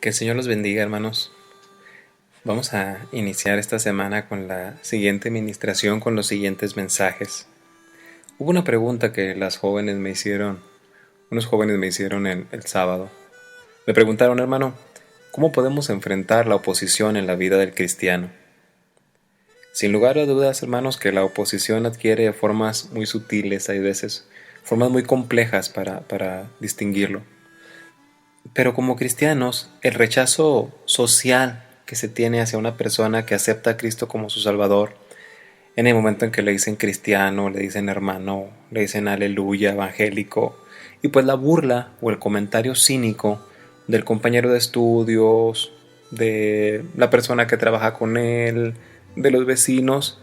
Que el Señor los bendiga, hermanos. Vamos a iniciar esta semana con la siguiente ministración, con los siguientes mensajes. Hubo una pregunta que unos jóvenes me hicieron el sábado. Me preguntaron, hermano, ¿cómo podemos enfrentar la oposición en la vida del cristiano? Sin lugar a dudas, hermanos, que la oposición adquiere formas muy sutiles, hay veces, formas muy complejas para distinguirlo. Pero como cristianos, el rechazo social que se tiene hacia una persona que acepta a Cristo como su Salvador, en el momento en que le dicen cristiano, le dicen hermano, le dicen aleluya, evangélico, y pues la burla o el comentario cínico del compañero de estudios, de la persona que trabaja con él, de los vecinos,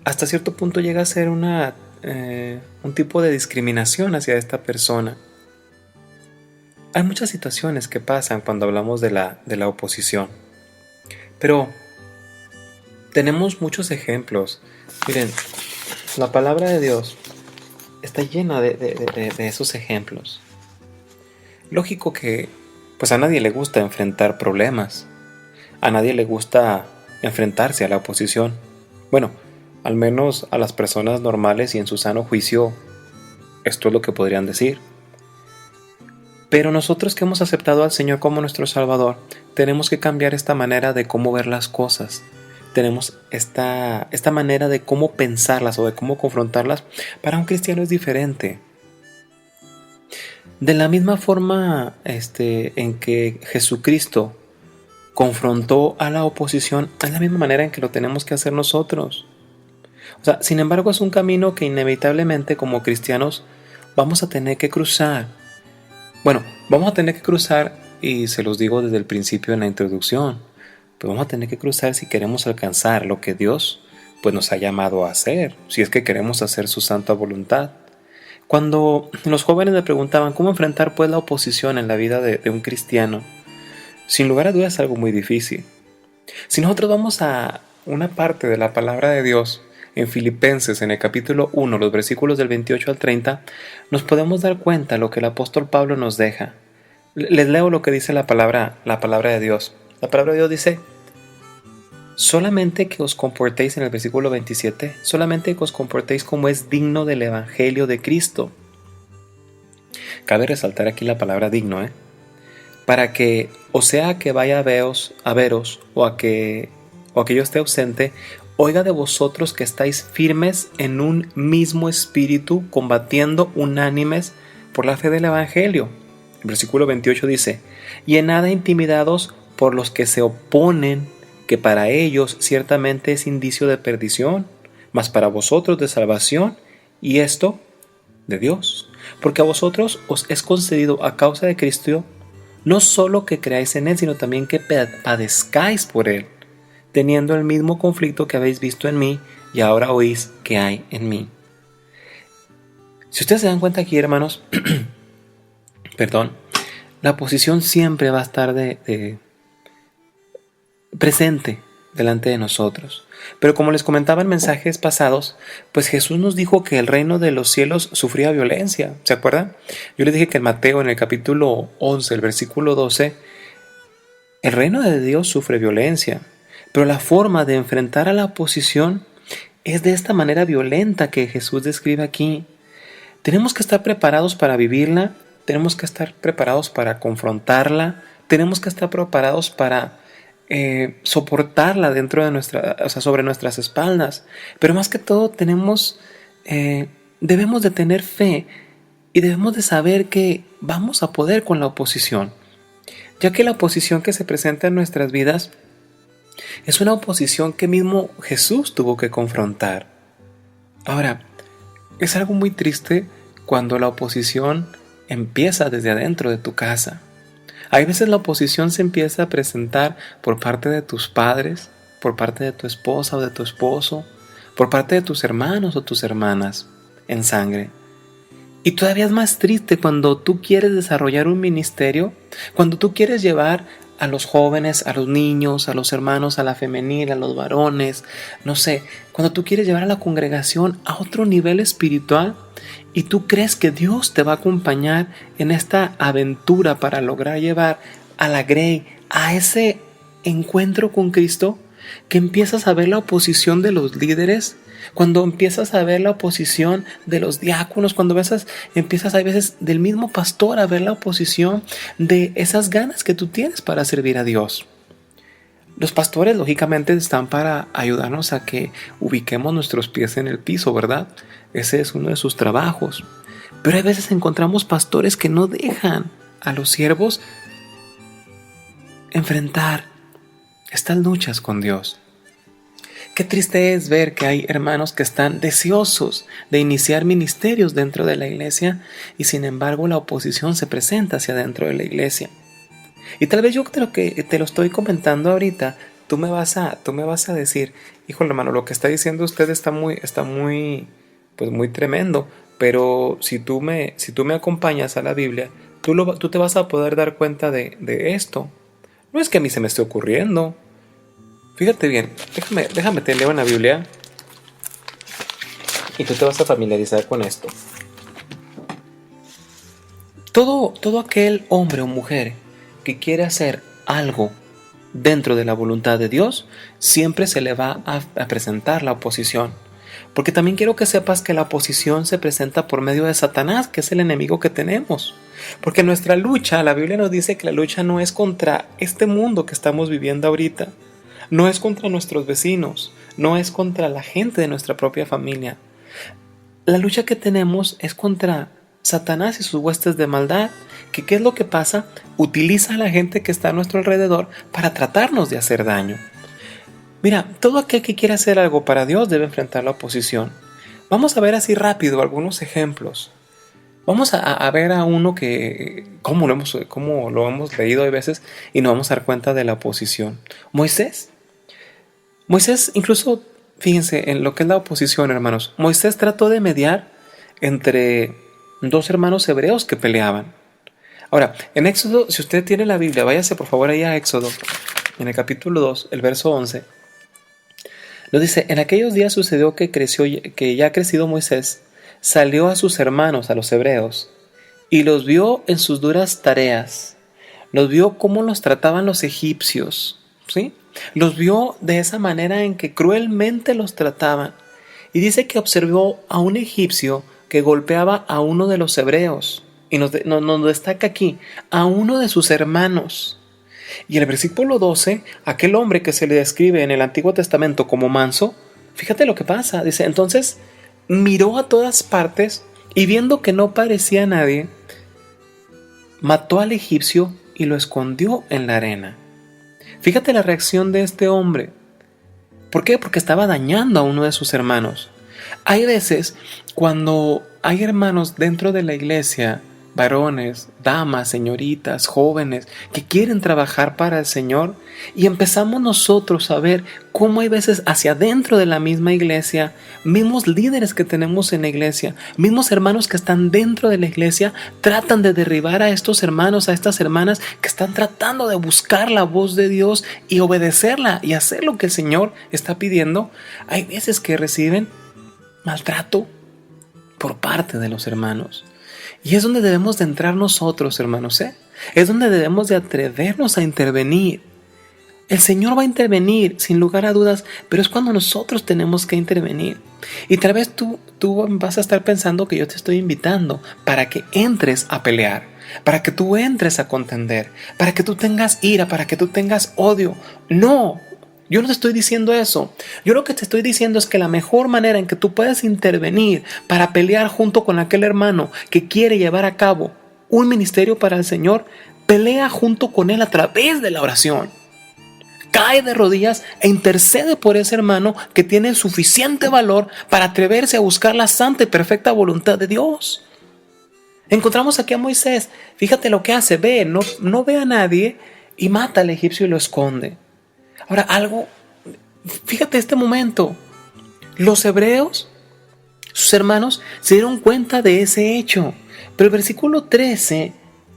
hasta cierto punto llega a ser un tipo de discriminación hacia esta persona. Hay muchas situaciones que pasan cuando hablamos de la oposición, pero tenemos muchos ejemplos. Miren, la palabra de Dios está llena de esos ejemplos. Lógico que pues a nadie le gusta enfrentar problemas, a nadie le gusta enfrentarse a la oposición. Bueno, al menos a las personas normales y en su sano juicio, esto es lo que podrían decir. Pero nosotros que hemos aceptado al Señor como nuestro Salvador, tenemos que cambiar esta manera de cómo ver las cosas. Tenemos esta manera de cómo pensarlas o de cómo confrontarlas. Para un cristiano es diferente. De la misma forma en que Jesucristo confrontó a la oposición, es la misma manera en que lo tenemos que hacer nosotros. O sea, sin embargo, es un camino que inevitablemente como cristianos vamos a tener que cruzar. Bueno, vamos a tener que cruzar, y se los digo desde el principio en la introducción, pues vamos a tener que cruzar si queremos alcanzar lo que Dios pues nos ha llamado a hacer, si es que queremos hacer su santa voluntad. Cuando los jóvenes me preguntaban cómo enfrentar pues la oposición en la vida de un cristiano, sin lugar a dudas es algo muy difícil. Si nosotros vamos a una parte de la palabra de Dios, en Filipenses, en el capítulo 1, los versículos del 28 al 30, nos podemos dar cuenta de lo que el apóstol Pablo nos deja. Les leo lo que dice la palabra de Dios. La palabra de Dios dice, solamente que os comportéis, en el versículo 27, solamente que os comportéis como es digno del evangelio de Cristo. Cabe resaltar aquí la palabra digno, para que, o sea que vaya a veros o a que yo esté ausente, oiga de vosotros que estáis firmes en un mismo espíritu, combatiendo unánimes por la fe del evangelio. El versículo 28 dice, y en nada intimidados por los que se oponen, que para ellos ciertamente es indicio de perdición, mas para vosotros de salvación, y esto de Dios. Porque a vosotros os es concedido a causa de Cristo, no solo que creáis en Él, sino también que padezcáis por Él, teniendo el mismo conflicto que habéis visto en mí y ahora oís que hay en mí. Si ustedes se dan cuenta aquí, hermanos, la oposición siempre va a estar presente delante de nosotros. Pero como les comentaba en mensajes pasados, pues Jesús nos dijo que el reino de los cielos sufría violencia. ¿Se acuerdan? Yo les dije que en Mateo, en el capítulo 11, el versículo 12, el reino de Dios sufre violencia. Pero la forma de enfrentar a la oposición es de esta manera violenta que Jesús describe aquí. Tenemos que estar preparados para vivirla, tenemos que estar preparados para confrontarla, tenemos que estar preparados para soportarla sobre nuestras espaldas. Pero más que todo debemos de tener fe y debemos de saber que vamos a poder con la oposición, ya que la oposición que se presenta en nuestras vidas es una oposición que mismo Jesús tuvo que confrontar. Ahora, es algo muy triste cuando la oposición empieza desde adentro de tu casa. Hay veces la oposición se empieza a presentar por parte de tus padres, por parte de tu esposa o de tu esposo, por parte de tus hermanos o tus hermanas en sangre. Y todavía es más triste cuando tú quieres desarrollar un ministerio, cuando tú quieres llevar a los jóvenes, a los niños, a los hermanos, a la femenil, a los varones, no sé, cuando tú quieres llevar a la congregación a otro nivel espiritual y tú crees que Dios te va a acompañar en esta aventura para lograr llevar a la grey, a ese encuentro con Cristo, que empiezas a ver la oposición de los líderes, cuando empiezas a ver la oposición de los diáconos, cuando empiezas a veces del mismo pastor a ver la oposición de esas ganas que tú tienes para servir a Dios. Los pastores lógicamente están para ayudarnos a que ubiquemos nuestros pies en el piso, ¿verdad? Ese es uno de sus trabajos. Pero a veces encontramos pastores que no dejan a los siervos enfrentar estas luchas con Dios. Qué triste es ver que hay hermanos que están deseosos de iniciar ministerios dentro de la iglesia y sin embargo la oposición se presenta hacia dentro de la iglesia. Y tal vez yo creo que te lo estoy comentando ahorita, tú me vas a decir, híjole hermano, lo que está diciendo usted está muy tremendo, pero si tú me acompañas a la Biblia, tú te vas a poder dar cuenta de esto. No es que a mí se me esté ocurriendo. Fíjate bien, déjame te leo en la Biblia y tú te vas a familiarizar con esto. Todo aquel hombre o mujer que quiere hacer algo dentro de la voluntad de Dios, siempre se le va a presentar la oposición. Porque también quiero que sepas que la oposición se presenta por medio de Satanás, que es el enemigo que tenemos. Porque nuestra lucha, la Biblia nos dice que la lucha no es contra este mundo que estamos viviendo ahorita. No es contra nuestros vecinos, no es contra la gente de nuestra propia familia. La lucha que tenemos es contra Satanás y sus huestes de maldad, que ¿qué es lo que pasa? Utiliza a la gente que está a nuestro alrededor para tratarnos de hacer daño. Mira, todo aquel que quiere hacer algo para Dios debe enfrentar la oposición. Vamos a ver así rápido algunos ejemplos. Vamos a ver a uno que, cómo lo hemos leído a veces y nos vamos a dar cuenta de la oposición. Moisés, incluso, fíjense en lo que es la oposición, hermanos. Moisés trató de mediar entre dos hermanos hebreos que peleaban. Ahora, en Éxodo, si usted tiene la Biblia, váyase por favor ahí a Éxodo, en el capítulo 2, el verso 11. Nos dice, en aquellos días sucedió que ya crecido Moisés, salió a sus hermanos, a los hebreos, y los vio en sus duras tareas. Los vio cómo los trataban los egipcios, ¿sí? Los vio de esa manera en que cruelmente los trataban. Y dice que observó a un egipcio que golpeaba a uno de los hebreos. Y nos destaca aquí, a uno de sus hermanos. Y en el versículo 12, aquel hombre que se le describe en el Antiguo Testamento como manso, fíjate lo que pasa. Dice, entonces miró a todas partes y viendo que no parecía nadie, mató al egipcio y lo escondió en la arena. Fíjate la reacción de este hombre. ¿Por qué? Porque estaba dañando a uno de sus hermanos. Hay veces cuando hay hermanos dentro de la iglesia, varones, damas, señoritas, jóvenes, que quieren trabajar para el Señor, y empezamos nosotros a ver cómo hay veces hacia adentro de la misma iglesia, mismos líderes que tenemos en la iglesia, mismos hermanos que están dentro de la iglesia, tratan de derribar a estos hermanos, a estas hermanas que están tratando de buscar la voz de Dios y obedecerla y hacer lo que el Señor está pidiendo. Hay veces que reciben maltrato por parte de los hermanos. Y es donde debemos de entrar nosotros, hermanos, Es donde debemos de atrevernos a intervenir. El Señor va a intervenir, sin lugar a dudas, pero es cuando nosotros tenemos que intervenir. Y tal vez tú vas a estar pensando que yo te estoy invitando para que entres a pelear, para que tú entres a contender, para que tú tengas ira, para que tú tengas odio. No, yo no te estoy diciendo eso. Yo lo que te estoy diciendo es que la mejor manera en que tú puedas intervenir para pelear junto con aquel hermano que quiere llevar a cabo un ministerio para el Señor, pelea junto con él a través de la oración. Cae de rodillas e intercede por ese hermano que tiene suficiente valor para atreverse a buscar la santa y perfecta voluntad de Dios. Encontramos aquí a Moisés. Fíjate lo que hace. No ve a nadie y mata al egipcio y lo esconde. Ahora, fíjate este momento. Los hebreos, sus hermanos, se dieron cuenta de ese hecho. Pero el versículo 13,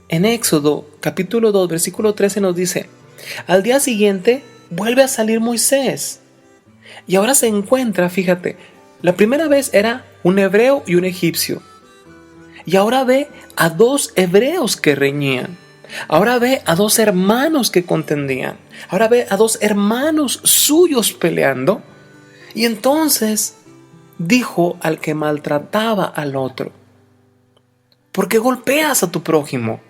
en Éxodo, capítulo 2, versículo 13 nos dice, al día siguiente vuelve a salir Moisés. Y ahora se encuentra, fíjate, la primera vez era un hebreo y un egipcio. Y ahora ve a dos hebreos que reñían. Ahora ve a dos hermanos que contendían. Ahora ve a dos hermanos suyos peleando. Y entonces dijo al que maltrataba al otro: ¿por qué golpeas a tu prójimo?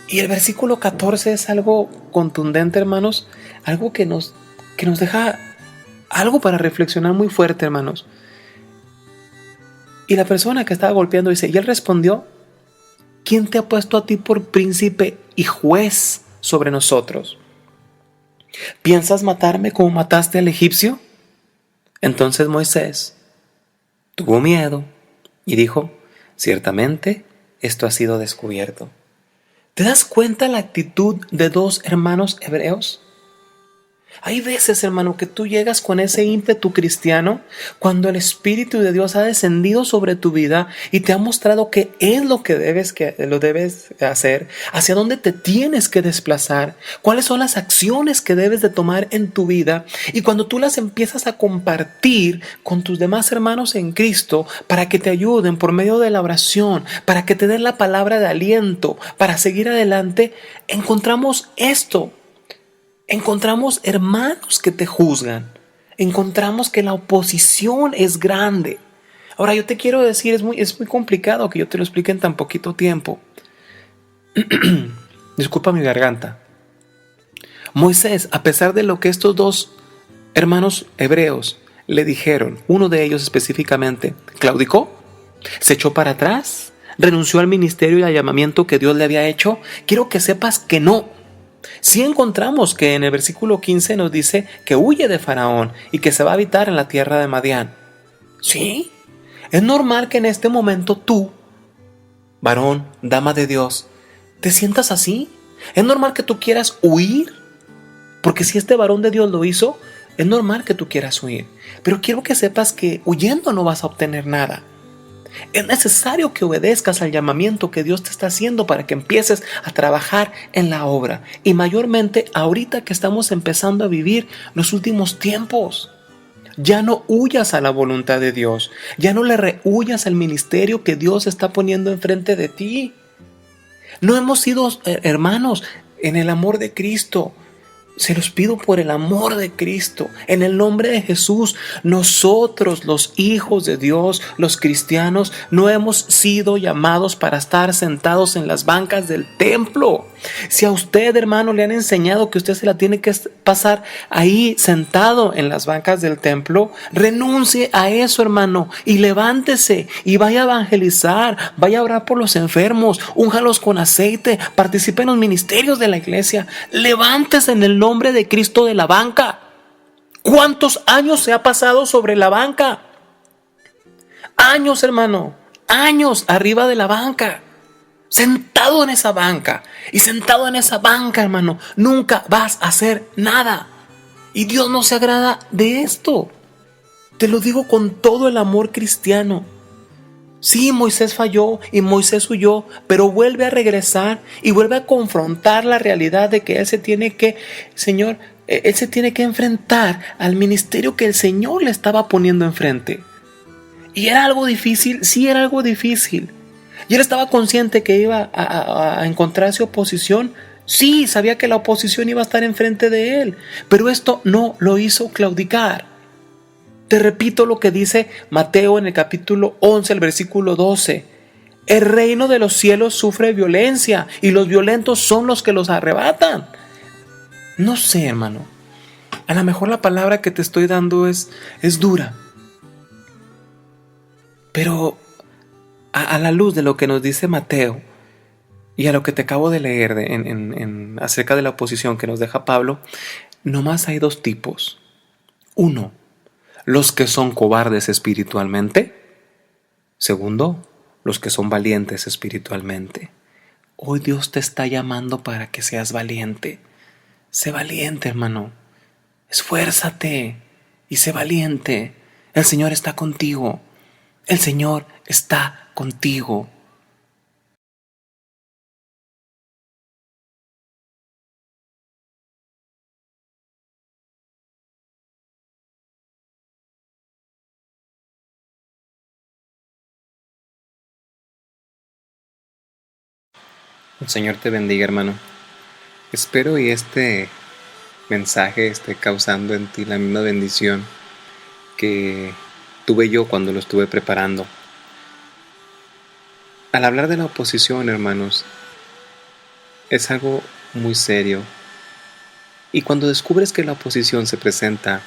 Y el versículo 14 es algo contundente, hermanos, algo que nos deja algo para reflexionar muy fuerte, hermanos. Y la persona que estaba golpeando dice, y él respondió: ¿quién te ha puesto a ti por príncipe y juez sobre nosotros? ¿Piensas matarme como mataste al egipcio? Entonces Moisés tuvo miedo y dijo: ciertamente esto ha sido descubierto. ¿Te das cuenta la actitud de dos hermanos hebreos? Hay veces, hermano, que tú llegas con ese ímpetu cristiano cuando el Espíritu de Dios ha descendido sobre tu vida y te ha mostrado qué es lo que lo debes hacer, hacia dónde te tienes que desplazar, cuáles son las acciones que debes de tomar en tu vida. Y cuando tú las empiezas a compartir con tus demás hermanos en Cristo para que te ayuden por medio de la oración, para que te den la palabra de aliento, para seguir adelante, encontramos esto. Encontramos hermanos que te juzgan. Encontramos que la oposición es grande. Ahora yo te quiero decir, es muy complicado que yo te lo explique en tan poquito tiempo. Disculpa mi garganta. Moisés, a pesar de lo que estos dos hermanos hebreos le dijeron, uno de ellos específicamente, claudicó, se echó para atrás, renunció al ministerio y al llamamiento que Dios le había hecho. Quiero que sepas que no. Sí encontramos que en el versículo 15 nos dice que huye de Faraón y que se va a habitar en la tierra de Madián. Sí, es normal que en este momento tú, varón, dama de Dios, te sientas así. Es normal que tú quieras huir, porque si este varón de Dios lo hizo, es normal que tú quieras huir. Pero quiero que sepas que huyendo no vas a obtener nada. Es necesario que obedezcas al llamamiento que Dios te está haciendo para que empieces a trabajar en la obra. Y mayormente ahorita que estamos empezando a vivir los últimos tiempos. Ya no huyas a la voluntad de Dios. Ya no le rehuyas al ministerio que Dios está poniendo enfrente de ti. No hemos sido hermanos en el amor de Cristo. Se los pido por el amor de Cristo, en el nombre de Jesús. Nosotros, los hijos de Dios, los cristianos, no hemos sido llamados para estar sentados en las bancas del templo. Si a usted, hermano, le han enseñado que usted se la tiene que pasar ahí sentado en las bancas del templo, renuncie a eso, hermano, y levántese y vaya a evangelizar, vaya a orar por los enfermos, únjalos con aceite, participe en los ministerios de la iglesia, levántese en el nombre de Cristo de la banca. ¿Cuántos años se ha pasado sobre la banca? Años, hermano, años arriba de la banca. Sentado en esa banca. Y sentado en esa banca, hermano, nunca vas a hacer nada. Y Dios no se agrada de esto. Te lo digo con todo el amor cristiano. Sí, Moisés falló y Moisés huyó, pero vuelve a regresar y vuelve a confrontar la realidad de que él se tiene que, él se tiene que enfrentar al ministerio que el Señor le estaba poniendo enfrente. Y era algo difícil, sí era algo difícil. Y él estaba consciente que iba a encontrarse oposición. Sí, sabía que la oposición iba a estar enfrente de él, pero esto no lo hizo claudicar. Te repito lo que dice Mateo en el capítulo 11, el versículo 12. El reino de los cielos sufre violencia y los violentos son los que los arrebatan. No sé, hermano. A lo mejor la palabra que te estoy dando es dura. Pero a la luz de lo que nos dice Mateo y a lo que te acabo de leer acerca de la oposición que nos deja Pablo, nomás hay dos tipos. Uno, los que son cobardes espiritualmente. Segundo, los que son valientes espiritualmente. Hoy Dios te está llamando para que seas valiente. Sé valiente, hermano. Esfuérzate y sé valiente. El Señor está contigo. El Señor está contigo. El Señor te bendiga, hermano. Espero y este mensaje esté causando en ti la misma bendición que tuve yo cuando lo estuve preparando. Al hablar de la oposición, hermanos, es algo muy serio. Y cuando descubres que la oposición se presenta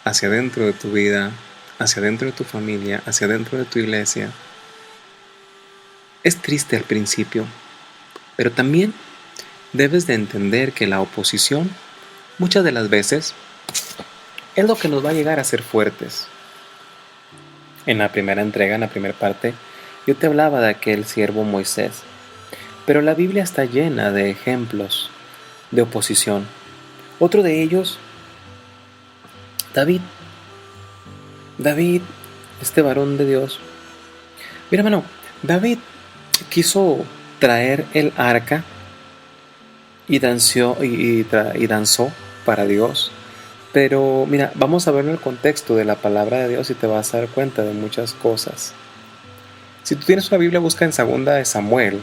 hacia adentro de tu vida, hacia adentro de tu familia, hacia adentro de tu iglesia, es triste al principio, pero también debes de entender que la oposición muchas de las veces es lo que nos va a llegar a ser fuertes. En la primera entrega, en la primera parte, yo te hablaba de aquel siervo Moisés, pero la Biblia está llena de ejemplos de oposición. Otro de ellos, David. David, este varón de Dios. Mira, hermano, David quiso traer el arca y danzó para Dios. Pero mira, vamos a ver el contexto de la palabra de Dios y te vas a dar cuenta de muchas cosas. Si tú tienes una Biblia, busca en 2 de Samuel,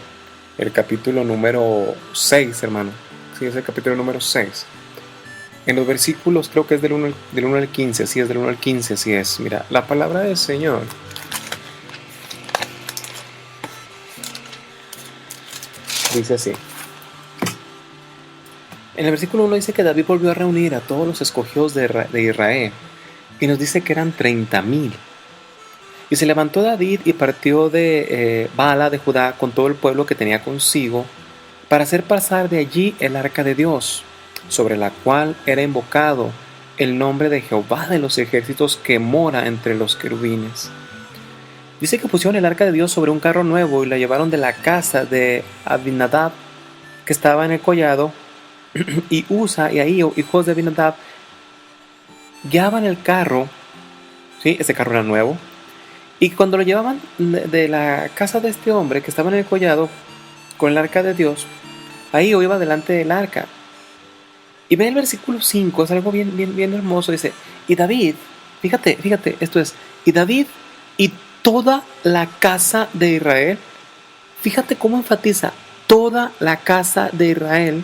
el capítulo número 6, hermano. Sí, es el capítulo número 6. En los versículos, creo que es del 1 al 15, sí, es del 1 al 15, sí es. Mira, la palabra del Señor dice así. En el versículo 1 dice que David volvió a reunir a todos los escogidos de Israel, y nos dice que eran 30,000. Y se levantó David y partió de Bala de Judá con todo el pueblo que tenía consigo, para hacer pasar de allí el arca de Dios, sobre la cual era invocado el nombre de Jehová de los ejércitos, que mora entre los querubines. Dice que pusieron el arca de Dios sobre un carro nuevo y la llevaron de la casa de Abinadab, que estaba en el collado, y Usa y Ahío, hijos de Abinadab, guiaban el carro. ¿Sí? Ese carro era nuevo. Y cuando lo llevaban de la casa de este hombre que estaba en el collado con el arca de Dios, Ahío iba delante del arca. Y ve el versículo 5, es algo bien hermoso. Dice, y David, fíjate, esto es, y David y toda la casa de Israel, fíjate cómo enfatiza, toda la casa de Israel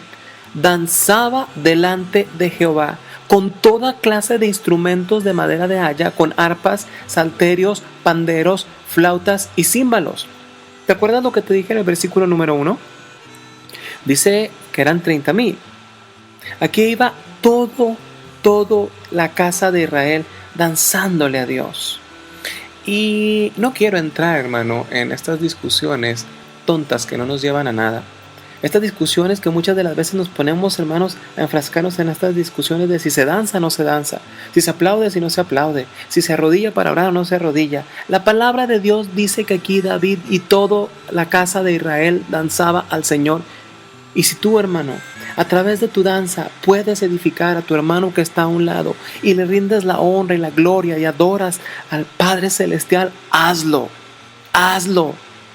danzaba delante de Jehová con toda clase de instrumentos de madera de haya, con arpas, salterios, panderos, flautas y címbalos. ¿Te acuerdas lo que te dije en el versículo número 1? Dice que eran 30,000. Aquí iba todo la casa de Israel danzándole a Dios. Y no quiero entrar, hermano, en estas discusiones tontas que no nos llevan a nada. Estas discusiones que muchas de las veces nos ponemos, hermanos, a enfrascarnos en estas discusiones de si se danza o no se danza, si se aplaude o no se aplaude, si se arrodilla para orar o no se arrodilla. La palabra de Dios dice que aquí David y toda la casa de Israel danzaba al Señor. Y si tú, hermano, a través de tu danza puedes edificar a tu hermano que está a un lado y le rindes la honra y la gloria y adoras al Padre Celestial, hazlo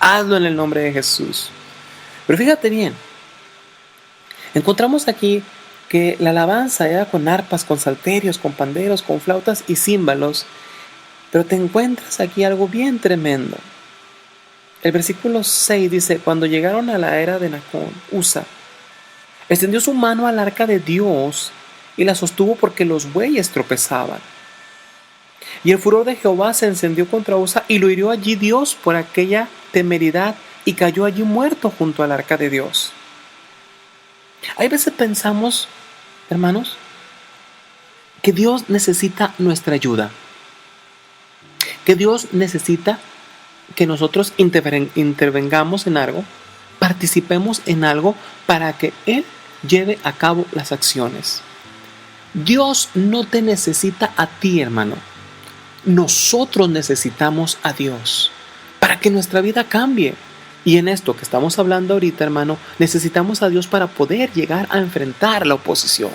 en el nombre de Jesús. Pero fíjate bien, encontramos aquí que la alabanza era con arpas, con salterios, con panderos, con flautas y címbalos, pero te encuentras aquí algo bien tremendo. El versículo 6 dice, cuando llegaron a la era de Nacón, Usa extendió su mano al arca de Dios y la sostuvo porque los bueyes tropezaban. Y el furor de Jehová se encendió contra Usa y lo hirió allí Dios por aquella temeridad y cayó allí muerto junto al arca de Dios. Hay veces pensamos, hermanos, que Dios necesita nuestra ayuda, que Dios necesita que nosotros intervengamos en algo, participemos en algo para que Él lleve a cabo las acciones. Dios no te necesita a ti, hermano. Nosotros necesitamos a Dios para que nuestra vida cambie. Y en esto que estamos hablando ahorita, hermano, necesitamos a Dios para poder llegar a enfrentar la oposición.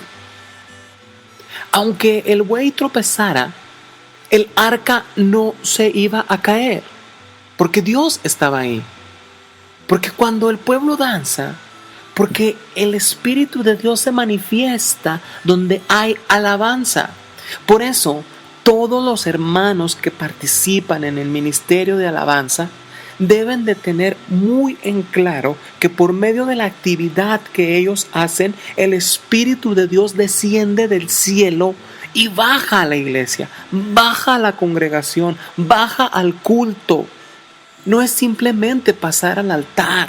Aunque el buey tropezara, el arca no se iba a caer, porque Dios estaba ahí. Porque cuando el pueblo danza, porque el Espíritu de Dios se manifiesta donde hay alabanza. Por eso, todos los hermanos que participan en el ministerio de alabanza deben de tener muy en claro que por medio de la actividad que ellos hacen, el Espíritu de Dios desciende del cielo y baja a la iglesia, baja a la congregación, baja al culto. No es simplemente pasar al altar.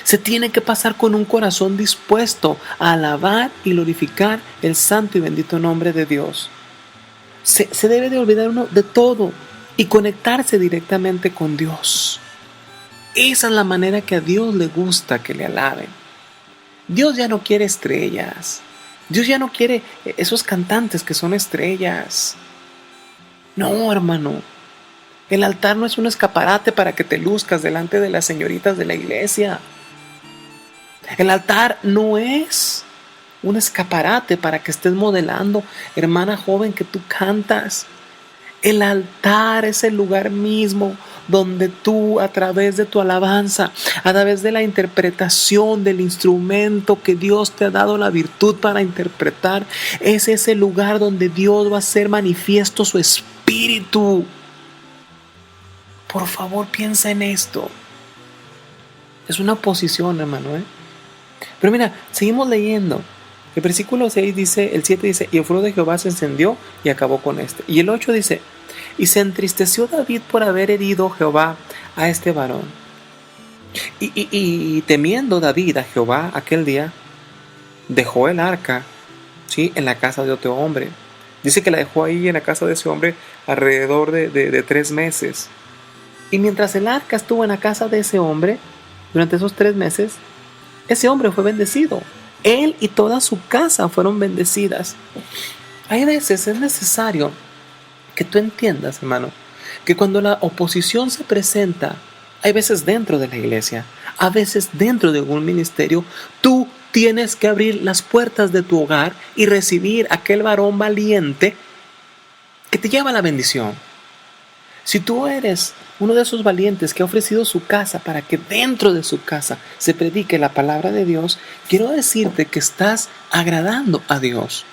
Se tiene que pasar con un corazón dispuesto a alabar y glorificar el santo y bendito nombre de Dios. Se debe de olvidar uno de todo y conectarse directamente con Dios. Esa es la manera que a Dios le gusta que le alaben. Dios ya no quiere estrellas. Dios ya no quiere esos cantantes que son estrellas. No, hermano. El altar no es un escaparate para que te luzcas delante de las señoritas de la iglesia. El altar no es un escaparate para que estés modelando, hermana joven, que tú cantas. El altar es el lugar mismo donde tú, a través de tu alabanza, a través de la interpretación del instrumento que Dios te ha dado la virtud para interpretar, es ese lugar donde Dios va a hacer manifiesto su espíritu. Por favor, piensa en esto. Es una posición, hermano, Pero mira, seguimos leyendo. El versículo 6 dice, el 7 dice, y el furor de Jehová se encendió y acabó con este. Y el 8 dice, y se entristeció David por haber herido Jehová a este varón. Y temiendo David a Jehová aquel día, dejó el arca, ¿sí?, en la casa de otro hombre. Dice que la dejó ahí en la casa de ese hombre alrededor de 3 meses. Y mientras el arca estuvo en la casa de ese hombre, durante esos 3 meses, ese hombre fue bendecido. Él y toda su casa fueron bendecidas. Hay veces es necesario que tú entiendas, hermano, que cuando la oposición se presenta, hay veces dentro de la iglesia, a veces dentro de algún ministerio, tú tienes que abrir las puertas de tu hogar y recibir a aquel varón valiente que te lleva a la bendición. Si tú eres uno de esos valientes que ha ofrecido su casa para que dentro de su casa se predique la palabra de Dios, quiero decirte que estás agradando a Dios.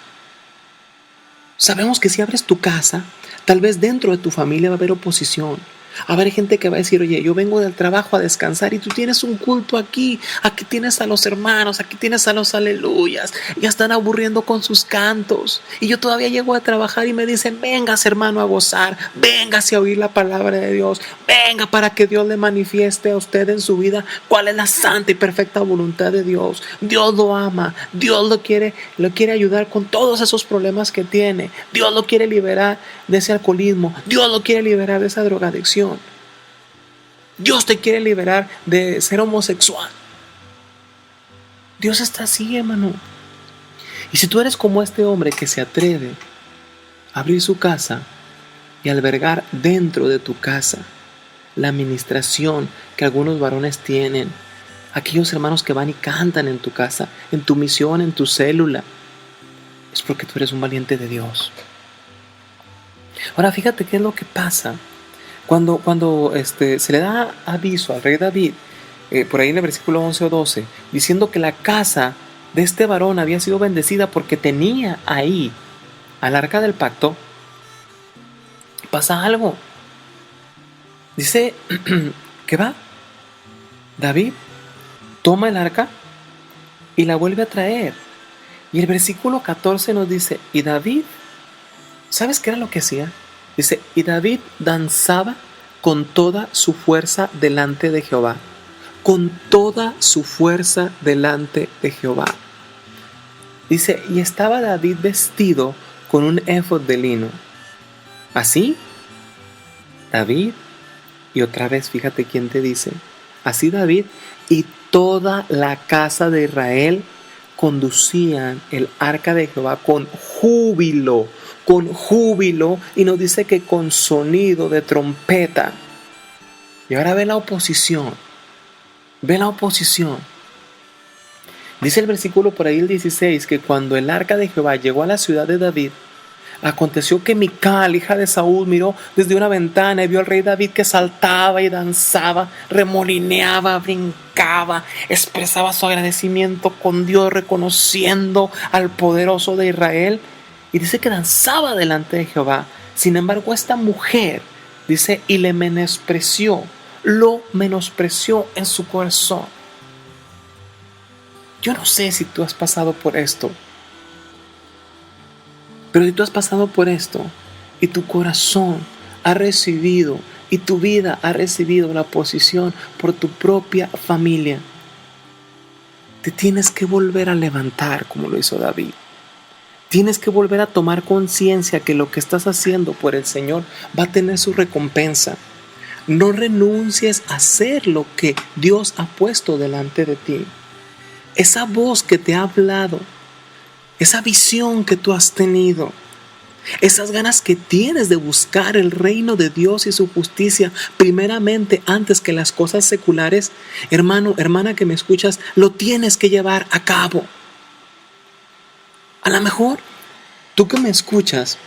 Sabemos que si abres tu casa, tal vez dentro de tu familia va a haber oposición. Va a haber gente que va a decir, oye, yo vengo del trabajo a descansar y tú tienes un culto aquí tienes a los hermanos, aquí tienes a los aleluyas, ya están aburriendo con sus cantos. Y yo todavía llego a trabajar y me dicen, véngase hermano a gozar, véngase a oír la palabra de Dios, venga para que Dios le manifieste a usted en su vida cuál es la santa y perfecta voluntad de Dios. Dios lo ama, Dios lo quiere ayudar con todos esos problemas que tiene, Dios lo quiere liberar de ese alcoholismo, Dios lo quiere liberar de esa drogadicción. Dios te quiere liberar de ser homosexual. Dios está así, hermano. Y si tú eres como este hombre que se atreve a abrir su casa y albergar dentro de tu casa la administración que algunos varones tienen, aquellos hermanos que van y cantan en tu casa, en tu misión, en tu célula, es porque tú eres un valiente de Dios. Ahora fíjate qué es lo que pasa cuando se le da aviso al rey David, por ahí en el versículo 11 o 12, diciendo que la casa de este varón había sido bendecida porque tenía ahí al arca del pacto. Pasa algo. Dice que va David, toma el arca y la vuelve a traer. Y el versículo 14 nos dice, y David, ¿sabes qué era lo que hacía? Dice, y David danzaba con toda su fuerza delante de Jehová. Con toda su fuerza delante de Jehová. Dice, y estaba David vestido con un éfod de lino. Así, David, y otra vez fíjate quién te dice, así David y toda la casa de Israel conducían el arca de Jehová con júbilo, y nos dice que con sonido de trompeta. Y ahora ve la oposición. Dice el versículo por ahí el 16 que cuando el arca de Jehová llegó a la ciudad de David, aconteció que Mical, hija de Saúl, miró desde una ventana y vio al rey David que saltaba y danzaba, remolineaba, brincaba, expresaba su agradecimiento con Dios, reconociendo al poderoso de Israel. Y dice que danzaba delante de Jehová. Sin embargo, esta mujer, dice, y le menospreció, lo menospreció en su corazón. Yo no sé si tú has pasado por esto, pero si tú has pasado por esto y tu corazón ha recibido y tu vida ha recibido la oposición por tu propia familia, te tienes que volver a levantar como lo hizo David. Tienes que volver a tomar conciencia que lo que estás haciendo por el Señor va a tener su recompensa. No renuncies a hacer lo que Dios ha puesto delante de ti. Esa voz que te ha hablado, esa visión que tú has tenido, esas ganas que tienes de buscar el reino de Dios y su justicia primeramente antes que las cosas seculares, hermano, hermana que me escuchas, lo tienes que llevar a cabo. A lo mejor, tú que me escuchas,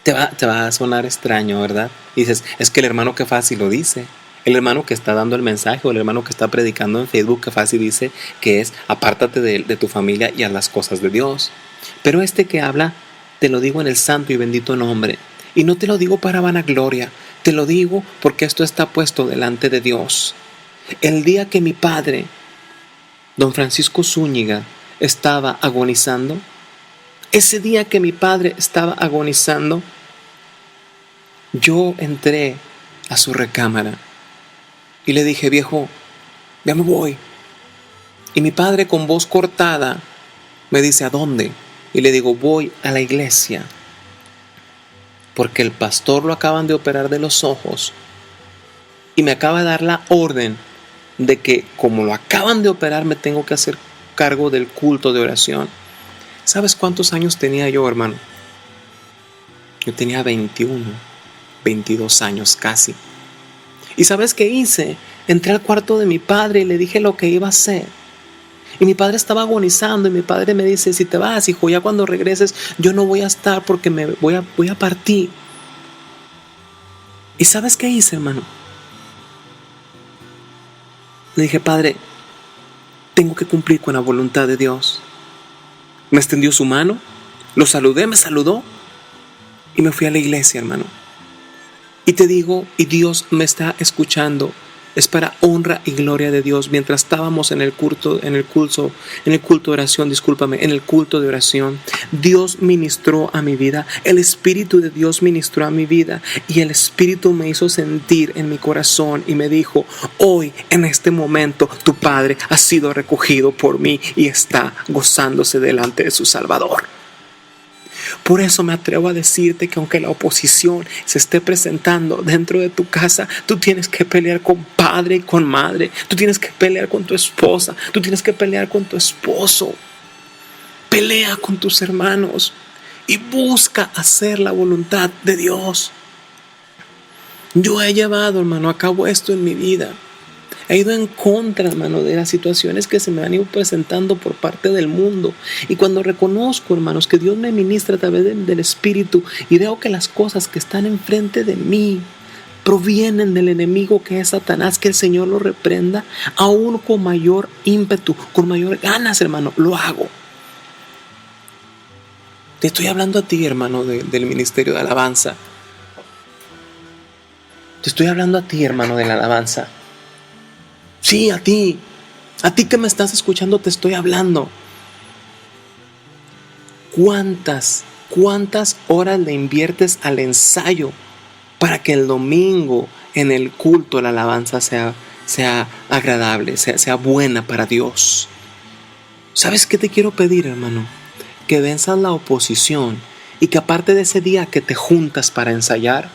te va a sonar extraño, ¿verdad? Y dices, es que el hermano que fácil lo dice. El hermano que está dando el mensaje o el hermano que está predicando en Facebook que fácil dice que es apártate de tu familia y haz las cosas de Dios. Pero este que habla, te lo digo en el santo y bendito nombre. Y no te lo digo para vanagloria, te lo digo porque esto está puesto delante de Dios. El día que mi padre, don Francisco Zúñiga, estaba agonizando, ese día que mi padre estaba agonizando, yo entré a su recámara y le dije, viejo, ya me voy. Y mi padre con voz cortada me dice, ¿a dónde? Y le digo, voy a la iglesia, porque el pastor lo acaban de operar de los ojos y me acaba de dar la orden de que como lo acaban de operar me tengo que hacer cargo del culto de oración. ¿Sabes cuántos años tenía yo, hermano? Yo tenía 21, 22 años casi. ¿Y sabes qué hice? Entré al cuarto de mi padre y le dije lo que iba a hacer. Y mi padre estaba agonizando y mi padre me dice, si te vas, hijo, ya cuando regreses yo no voy a estar porque me voy a partir. ¿Y sabes qué hice, hermano? Le dije, padre, tengo que cumplir con la voluntad de Dios. Me extendió su mano, lo saludé, me saludó y me fui a la iglesia, hermano. Y te digo, y Dios me está escuchando, es para honra y gloria de Dios. Mientras estábamos en el culto de oración, Dios ministró a mi vida, el Espíritu de Dios ministró a mi vida y el Espíritu me hizo sentir en mi corazón y me dijo, hoy en este momento tu Padre ha sido recogido por mí y está gozándose delante de su Salvador. Por eso me atrevo a decirte que aunque la oposición se esté presentando dentro de tu casa, tú tienes que pelear con padre y con madre. Tú tienes que pelear con tu esposa. Tú tienes que pelear con tu esposo. Pelea con tus hermanos y busca hacer la voluntad de Dios. Yo he llevado, hermano, a cabo esto en mi vida. He ido en contra, hermano, de las situaciones que se me han ido presentando por parte del mundo. Y cuando reconozco, hermanos, que Dios me ministra a través del Espíritu y veo que las cosas que están enfrente de mí provienen del enemigo que es Satanás, que el Señor lo reprenda, aún con mayor ímpetu, con mayor ganas, hermano, lo hago. Te estoy hablando a ti, hermano, del ministerio de alabanza. Te estoy hablando a ti, hermano, de la alabanza. Sí, a ti que me estás escuchando te estoy hablando. ¿Cuántas horas le inviertes al ensayo para que el domingo en el culto la alabanza sea agradable, sea buena para Dios? ¿Sabes qué te quiero pedir, hermano? Que venzas la oposición y que aparte de ese día que te juntas para ensayar,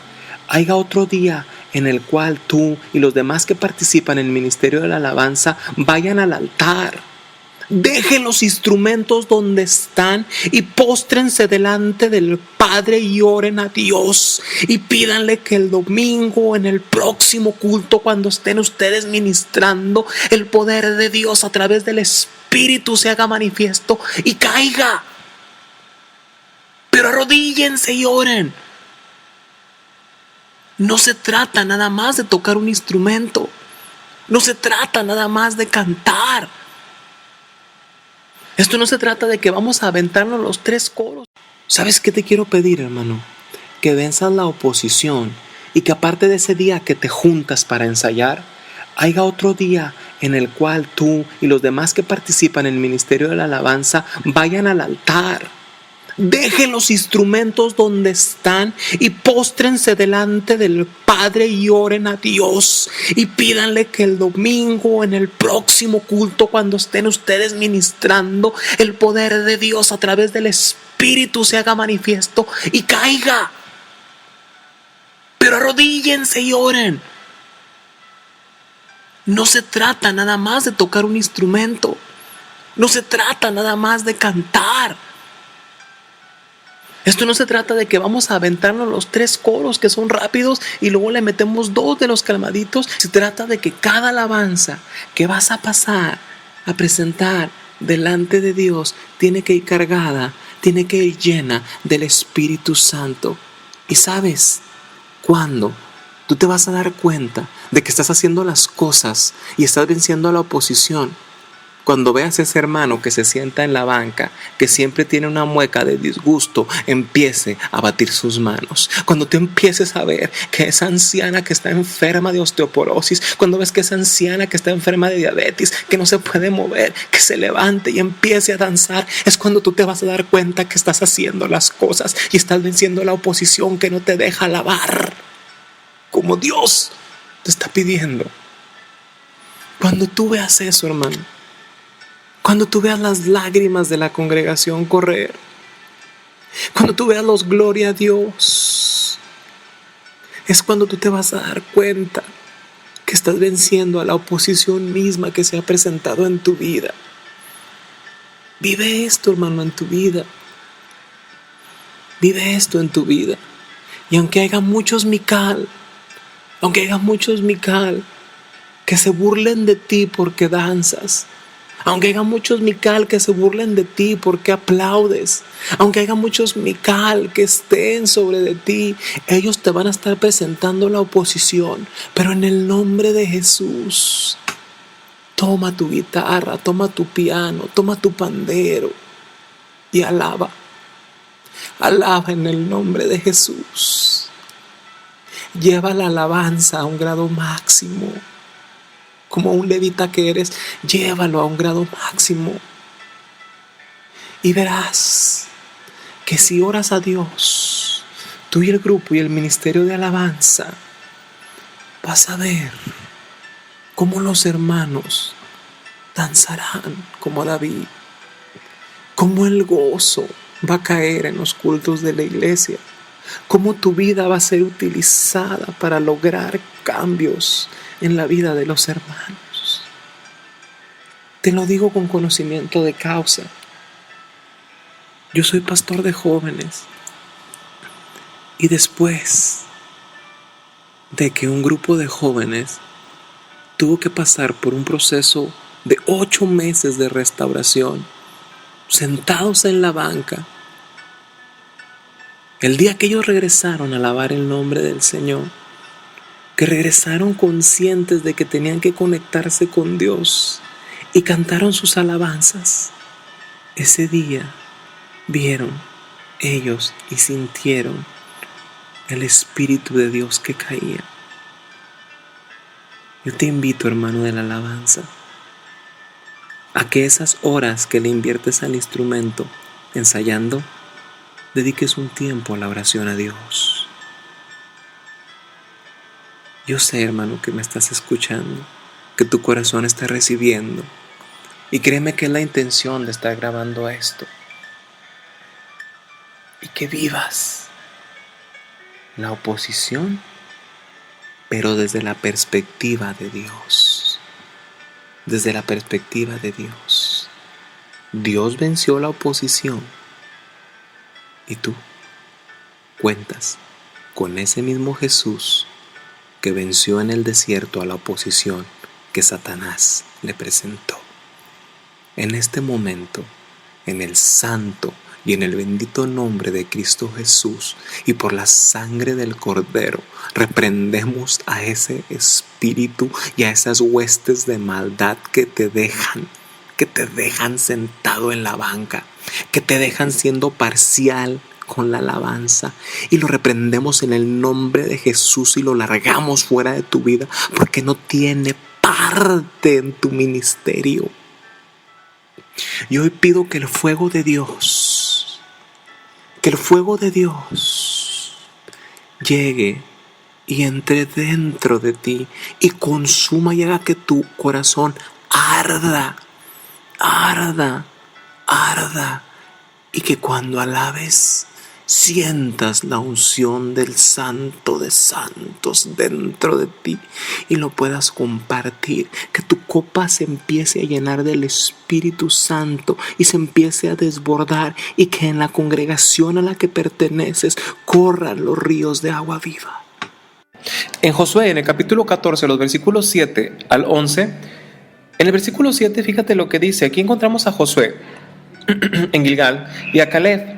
haya otro día en el cual tú y los demás que participan en el ministerio de la alabanza vayan al altar. Dejen los instrumentos donde están y póstrense delante del Padre y oren a Dios y pídanle que el domingo en el próximo culto, cuando estén ustedes ministrando, el poder de Dios a través del Espíritu se haga manifiesto y caiga. Pero arrodíllense y oren. No se trata nada más de tocar un instrumento. No se trata nada más de cantar. Esto no se trata de que vamos a aventarnos los 3 coros. ¿Sabes qué te quiero pedir, hermano? Que venzas la oposición y que aparte de ese día que te juntas para ensayar, haya otro día en el cual tú y los demás que participan en el ministerio de la alabanza vayan al altar. Dejen los instrumentos donde están y póstrense delante del Padre y oren a Dios y pídanle que el domingo en el próximo culto, cuando estén ustedes ministrando, el poder de Dios a través del Espíritu se haga manifiesto y caiga. Pero arrodíllense y oren. No se trata nada más de tocar un instrumento. No se trata nada más de cantar. Esto no se trata de que vamos a aventarnos los 3 coros que son rápidos y luego le metemos 2 de los calmaditos. Se trata de que cada alabanza que vas a pasar a presentar delante de Dios tiene que ir cargada, tiene que ir llena del Espíritu Santo. ¿Y sabes cuándo? Tú te vas a dar cuenta de que estás haciendo las cosas y estás venciendo a la oposición. Cuando veas a ese hermano que se sienta en la banca, que siempre tiene una mueca de disgusto, empiece a batir sus manos. Cuando tú empieces a ver que esa anciana que está enferma de osteoporosis, cuando ves que esa anciana que está enferma de diabetes, que no se puede mover, que se levante y empiece a danzar, es cuando tú te vas a dar cuenta que estás haciendo las cosas y estás venciendo la oposición que no te deja alabar como Dios te está pidiendo. Cuando tú veas eso, hermano, cuando tú veas las lágrimas de la congregación correr, cuando tú veas los gloria a Dios, es cuando tú te vas a dar cuenta que estás venciendo a la oposición misma que se ha presentado en tu vida. Vive esto, hermano, en tu vida. Vive esto en tu vida. Y aunque haya muchos Mical, que se burlen de ti porque danzas, aunque haya muchos Mical que se burlen de ti porque aplaudes, aunque haya muchos Mical que estén sobre de ti, ellos te van a estar presentando la oposición. Pero en el nombre de Jesús, toma tu guitarra, toma tu piano, toma tu pandero y alaba. Alaba en el nombre de Jesús. Lleva la alabanza a un grado máximo. Como un levita que eres, llévalo a un grado máximo. Y verás que si oras a Dios, tú y el grupo y el ministerio de alabanza, vas a ver cómo los hermanos danzarán como David, cómo el gozo va a caer en los cultos de la iglesia, cómo tu vida va a ser utilizada para lograr cambios en la vida de los hermanos. Te lo digo con conocimiento de causa. Yo soy pastor de jóvenes y después de que un grupo de jóvenes tuvo que pasar por un proceso de 8 meses de restauración, sentados en la banca, el día que ellos regresaron a alabar el nombre del Señor, que regresaron conscientes de que tenían que conectarse con Dios y cantaron sus alabanzas, ese día vieron ellos y sintieron el Espíritu de Dios que caía. Yo te invito, hermano de la alabanza, a que esas horas que le inviertes al instrumento ensayando, dediques un tiempo a la oración a Dios. Yo sé, hermano, que me estás escuchando, que tu corazón está recibiendo, y créeme que es la intención de estar grabando esto, y que vivas la oposición, pero desde la perspectiva de Dios. Desde la perspectiva de Dios. Dios venció la oposición y tú cuentas con ese mismo Jesús que venció en el desierto a la oposición que Satanás le presentó. En este momento, en el santo y en el bendito nombre de Cristo Jesús y por la sangre del Cordero, reprendemos a ese espíritu y a esas huestes de maldad que te dejan sentado en la banca, que te dejan siendo parcial con la alabanza y lo reprendemos en el nombre de Jesús y lo largamos fuera de tu vida porque no tiene parte en tu ministerio. Y hoy pido que el fuego de Dios, llegue y entre dentro de ti y consuma y haga que tu corazón arda, y que cuando alabes sientas la unción del Santo de Santos dentro de ti y lo puedas compartir, que tu copa se empiece a llenar del Espíritu Santo y se empiece a desbordar y que en la congregación a la que perteneces corran los ríos de agua viva. En Josué, en el capítulo 14, los versículos 7 al 11, en el versículo 7, fíjate lo que dice. Aquí encontramos a Josué en Gilgal y a Caleb.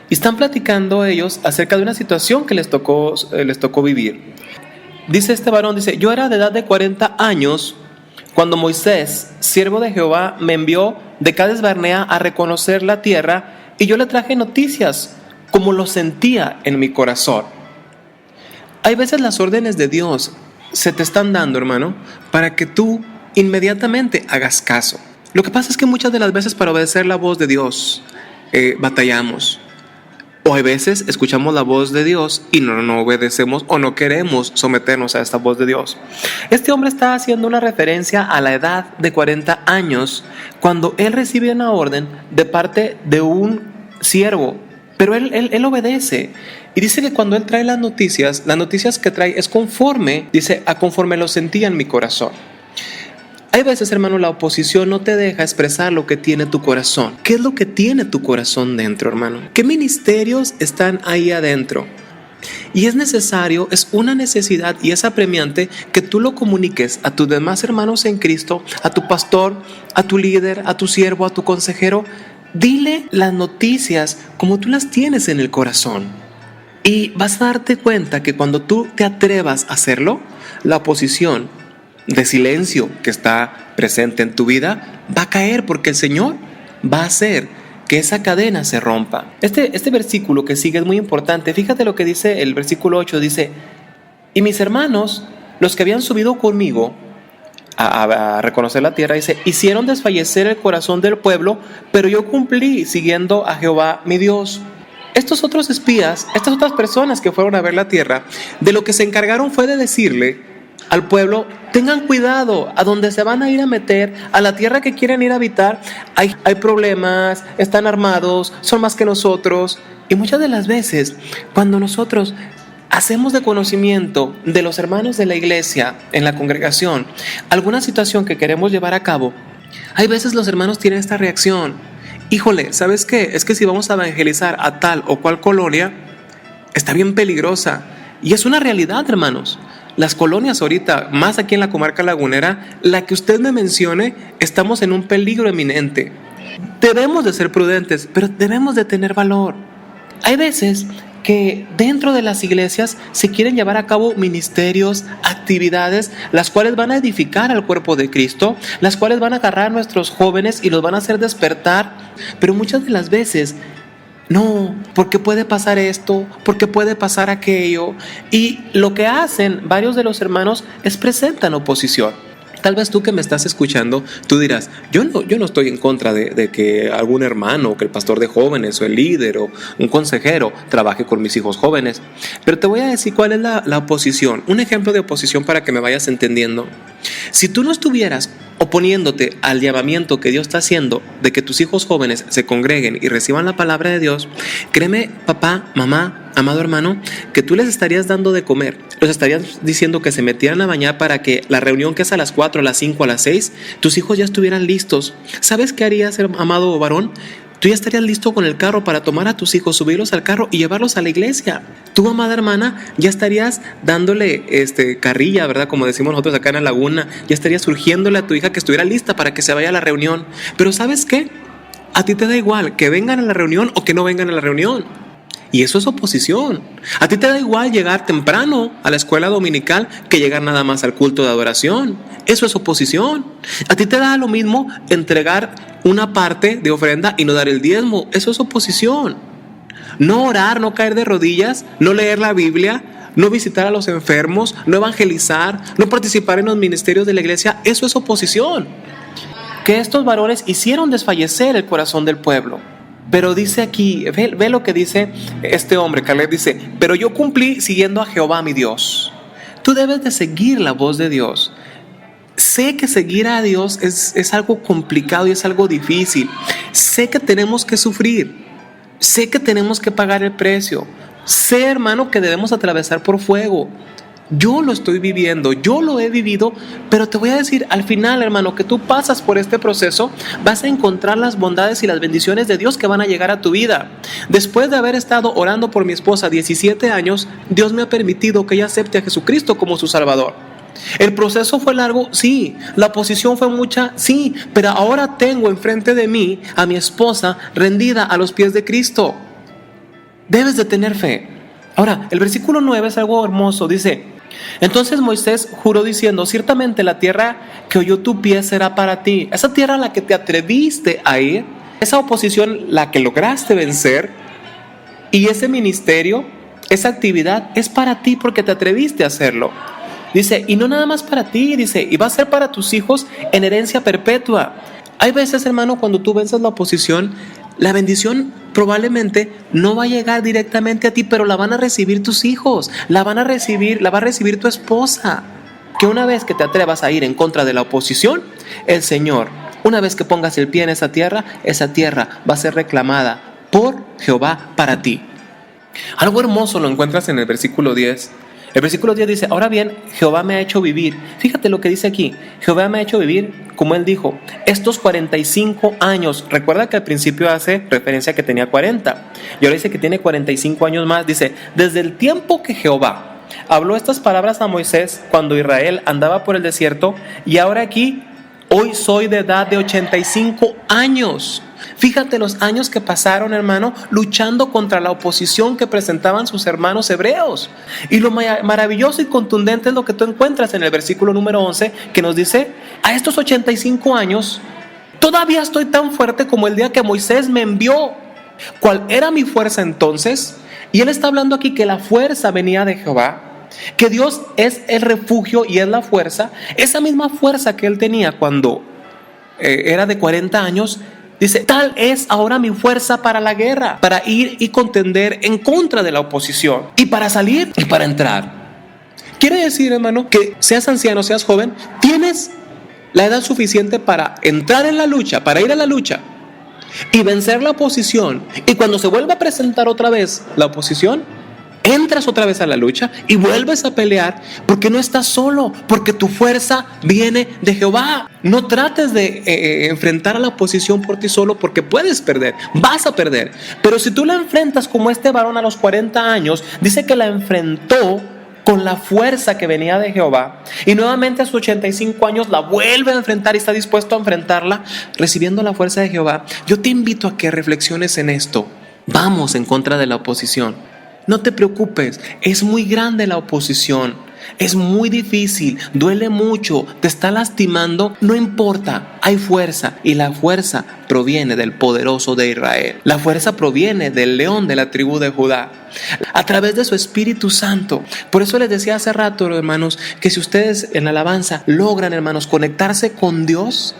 Y están platicando ellos acerca de una situación que les tocó vivir. Dice este varón, yo era de edad de 40 años cuando Moisés, siervo de Jehová, me envió de Cades Barnea a reconocer la tierra y yo le traje noticias como lo sentía en mi corazón. Hay veces las órdenes de Dios se te están dando, hermano, para que tú inmediatamente hagas caso. Lo que pasa es que muchas de las veces para obedecer la voz de Dios batallamos. O hay veces escuchamos la voz de Dios y no obedecemos o no queremos someternos a esta voz de Dios. Este hombre está haciendo una referencia a la edad de 40 años cuando él recibe una orden de parte de un siervo, pero él obedece. Y dice que cuando él trae las noticias que trae es conforme lo sentía en mi corazón. Hay veces, hermano, la oposición no te deja expresar lo que tiene tu corazón. ¿Qué es lo que tiene tu corazón dentro, hermano? ¿Qué ministerios están ahí adentro? Y es necesario, es una necesidad y es apremiante que tú lo comuniques a tus demás hermanos en Cristo, a tu pastor, a tu líder, a tu siervo, a tu consejero. Dile las noticias como tú las tienes en el corazón. Y vas a darte cuenta que cuando tú te atrevas a hacerlo, la oposición de silencio que está presente en tu vida va a caer porque el Señor va a hacer que esa cadena se rompa. Este versículo que sigue es muy importante. Fíjate lo que dice el versículo 8. Dice, y mis hermanos, los que habían subido conmigo a reconocer la tierra, dice, hicieron desfallecer el corazón del pueblo, pero yo cumplí siguiendo a Jehová mi Dios. Estos otros espías, estas otras personas que fueron a ver la tierra, de lo que se encargaron fue de decirle al pueblo, tengan cuidado a donde se van a ir a meter, a la tierra que quieren ir a habitar, hay problemas, están armados, son más que nosotros. Y muchas de las veces, cuando nosotros hacemos de conocimiento de los hermanos de la iglesia, en la congregación, alguna situación que queremos llevar a cabo, hay veces los hermanos tienen esta reacción. Híjole, ¿sabes qué? Es que si vamos a evangelizar a tal o cual colonia, está bien peligrosa. Y es una realidad, hermanos. Las colonias ahorita, más aquí en la comarca lagunera, la que usted me mencione, estamos en un peligro eminente. Debemos de ser prudentes, pero debemos de tener valor. Hay veces que dentro de las iglesias se quieren llevar a cabo ministerios, actividades, las cuales van a edificar al cuerpo de Cristo, las cuales van a agarrar a nuestros jóvenes y los van a hacer despertar, pero muchas de las veces no, porque puede pasar esto, porque puede pasar aquello. Y lo que hacen varios de los hermanos es presentan oposición. Tal vez tú que me estás escuchando, tú dirás, yo no estoy en contra de que algún hermano, o que el pastor de jóvenes, o el líder, o un consejero trabaje con mis hijos jóvenes. Pero te voy a decir cuál es la oposición. Un ejemplo de oposición para que me vayas entendiendo. Si tú no estuvieras oponiéndote al llamamiento que Dios está haciendo de que tus hijos jóvenes se congreguen y reciban la palabra de Dios, créeme, papá, mamá, amado hermano, que tú les estarías dando de comer, les estarías diciendo que se metieran a bañar para que la reunión que es a las 4, a las 5, a las 6, tus hijos ya estuvieran listos. ¿Sabes qué harías, amado varón? Tú ya estarías listo con el carro para tomar a tus hijos, subirlos al carro y llevarlos a la iglesia. Tú, amada hermana, ya estarías dándole carrilla, ¿verdad? Como decimos nosotros acá en la laguna, ya estarías surgiéndole a tu hija que estuviera lista para que se vaya a la reunión. Pero ¿sabes qué? A ti te da igual que vengan a la reunión o que no vengan a la reunión. Y eso es oposición. A ti te da igual llegar temprano a la escuela dominical que llegar nada más al culto de adoración. Eso es oposición. A ti te da lo mismo entregar una parte de ofrenda y no dar el diezmo. Eso es oposición. No orar, no caer de rodillas, no leer la Biblia, no visitar a los enfermos, no evangelizar, no participar en los ministerios de la iglesia. Eso es oposición. Que estos varones hicieron desfallecer el corazón del pueblo. Pero dice aquí, ve lo que dice este hombre, Caleb dice: pero yo cumplí siguiendo a Jehová mi Dios. Tú debes de seguir la voz de Dios. Sé que seguir a Dios es algo complicado y es algo difícil. Sé que tenemos que sufrir. Sé que tenemos que pagar el precio. Sé, hermano, que debemos atravesar por fuego. Yo lo estoy viviendo, yo lo he vivido, pero te voy a decir, al final, hermano, que tú pasas por este proceso, vas a encontrar las bondades y las bendiciones de Dios que van a llegar a tu vida. Después de haber estado orando por mi esposa 17 años, Dios me ha permitido que ella acepte a Jesucristo como su Salvador. ¿El proceso fue largo? Sí. ¿La oposición fue mucha? Sí. Pero ahora tengo enfrente de mí a mi esposa rendida a los pies de Cristo. Debes de tener fe. Ahora, el versículo 9 es algo hermoso. Dice: entonces Moisés juró diciendo: ciertamente la tierra que oyó tu pie será para ti. Esa tierra a la que te atreviste a ir, esa oposición la que lograste vencer, y ese ministerio, esa actividad es para ti porque te atreviste a hacerlo. Dice, y no nada más para ti, dice, y va a ser para tus hijos en herencia perpetua. Hay veces, hermano, cuando tú vences la oposición, la bendición probablemente no va a llegar directamente a ti, pero la van a recibir tus hijos, la va a recibir tu esposa. Que una vez que te atrevas a ir en contra de la oposición, el Señor, una vez que pongas el pie en esa tierra va a ser reclamada por Jehová para ti. Algo hermoso lo encuentras en el versículo 10. El versículo 10 dice: ahora bien, Jehová me ha hecho vivir. Fíjate lo que dice aquí. Jehová me ha hecho vivir, como él dijo, estos 45 años. Recuerda que al principio hace referencia a que tenía 40. Y ahora dice que tiene 45 años más. Dice, desde el tiempo que Jehová habló estas palabras a Moisés cuando Israel andaba por el desierto, y ahora aquí, hoy soy de edad de 85 años. Fíjate los años que pasaron, hermano, luchando contra la oposición que presentaban sus hermanos hebreos. Y lo maravilloso y contundente es lo que tú encuentras en el versículo número 11, que nos dice: a estos 85 años, todavía estoy tan fuerte como el día que Moisés me envió. ¿Cuál era mi fuerza entonces? Y él está hablando aquí que la fuerza venía de Jehová, que Dios es el refugio y es la fuerza. Esa misma fuerza que él tenía cuando era de 40 años, dice, tal es ahora mi fuerza para la guerra, para ir y contender en contra de la oposición, y para salir y para entrar. Quiere decir, hermano, que seas anciano, seas joven, tienes la edad suficiente para entrar en la lucha, para ir a la lucha y vencer la oposición. Y cuando se vuelva a presentar otra vez la oposición, entras otra vez a la lucha y vuelves a pelear, porque no estás solo, porque tu fuerza viene de Jehová. No trates de enfrentar a la oposición por ti solo, porque puedes perder, vas a perder. Pero si tú la enfrentas como este varón a los 40 años, dice que la enfrentó con la fuerza que venía de Jehová, y nuevamente a sus 85 años la vuelve a enfrentar y está dispuesto a enfrentarla recibiendo la fuerza de Jehová. Yo te invito a que reflexiones en esto. Vamos en contra de la oposición. No te preocupes, es muy grande la oposición, es muy difícil, duele mucho, te está lastimando, no importa, hay fuerza, y la fuerza proviene del poderoso de Israel. La fuerza proviene del león de la tribu de Judá, a través de su Espíritu Santo. Por eso les decía hace rato, hermanos, que si ustedes en la alabanza logran, hermanos, conectarse con Dios,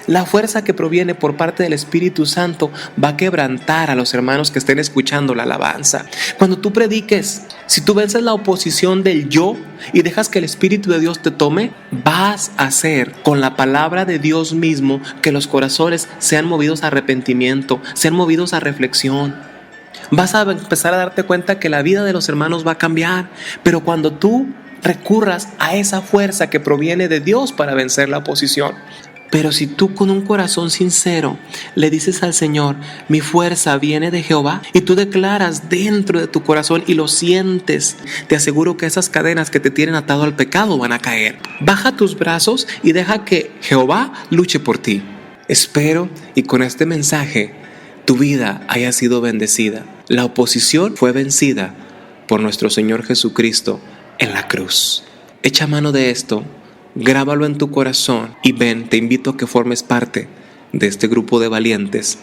la fuerza que proviene por parte del Espíritu Santo va a quebrantar a los hermanos que estén escuchando la alabanza. Cuando tú prediques, si tú vences la oposición del yo y dejas que el Espíritu de Dios te tome, vas a hacer con la palabra de Dios mismo que los corazones sean movidos a arrepentimiento, sean movidos a reflexión. Vas a empezar a darte cuenta que la vida de los hermanos va a cambiar. Pero cuando tú recurras a esa fuerza que proviene de Dios para vencer la oposición. Pero si tú con un corazón sincero le dices al Señor, mi fuerza viene de Jehová, y tú declaras dentro de tu corazón y lo sientes, te aseguro que esas cadenas que te tienen atado al pecado van a caer. Baja tus brazos y deja que Jehová luche por ti. Espero y con este mensaje tu vida haya sido bendecida. La oposición fue vencida por nuestro Señor Jesucristo en la cruz. Echa mano de esto. Grábalo en tu corazón y ven, te invito a que formes parte de este grupo de valientes